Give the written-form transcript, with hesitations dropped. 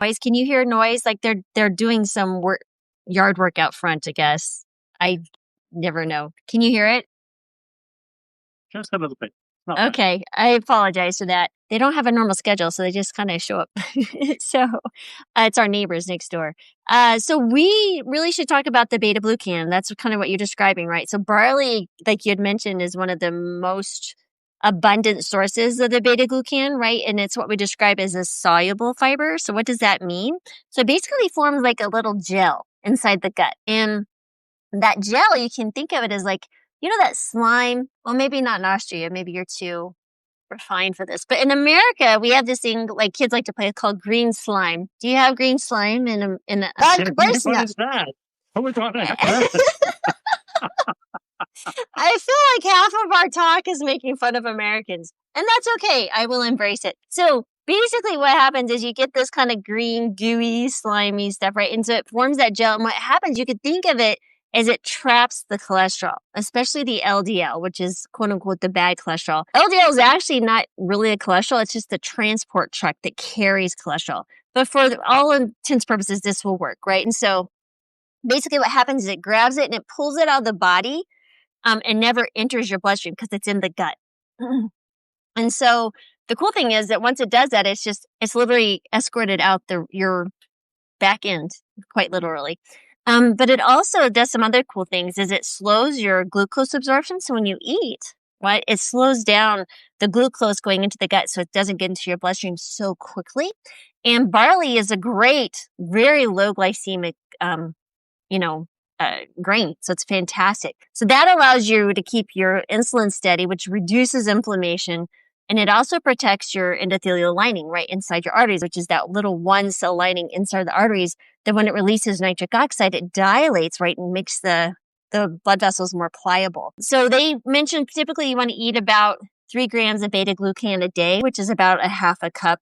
Noise? Can you hear noise? Like they're doing some yard work out front, I guess. I never know. Can you hear it? Just a little bit. Not bad. Okay, I apologize for that. They don't have a normal schedule, so they just kind of show up. So it's our neighbors next door. So we really should talk about the beta-glucan. That's kind of what you're describing, right? So barley, like you had mentioned, is one of the most abundant sources of the beta-glucan, right? And it's what we describe as a soluble fiber. So what does that mean? So it basically forms like a little gel inside the gut. And that gel, you can think of it as like, that slime. Well, maybe not in Austria. Maybe you're too refined for this. But in America, we have this thing like kids like to play called green slime. Do you have green slime in a of course What not. is that? Who would want to have that? I feel like half of our talk is making fun of Americans. And that's okay. I will embrace it. So basically what happens is you get this kind of green, gooey, slimy stuff, right? And so it forms that gel. And what happens, you could think of it as it traps the cholesterol, especially the LDL, which is quote unquote the bad cholesterol. LDL is actually not really a cholesterol. It's just the transport truck that carries cholesterol. But for all intents and purposes, this will work, right? And so basically what happens is it grabs it and it pulls it out of the body and never enters your bloodstream because it's in the gut. And so the cool thing is that once it does that, it's literally escorted out your back end, quite literally. But it also does some other cool things is it slows your glucose absorption. So when you eat, right, it slows down the glucose going into the gut so it doesn't get into your bloodstream so quickly. And barley is a great, very low glycemic, grain. So it's fantastic. So that allows you to keep your insulin steady, which reduces inflammation. And it also protects your endothelial lining right inside your arteries, which is that little one cell lining inside the arteries that when it releases nitric oxide, it dilates, right, and makes the blood vessels more pliable. So they mentioned typically you want to eat about 3 grams of beta-glucan a day, which is about a half a cup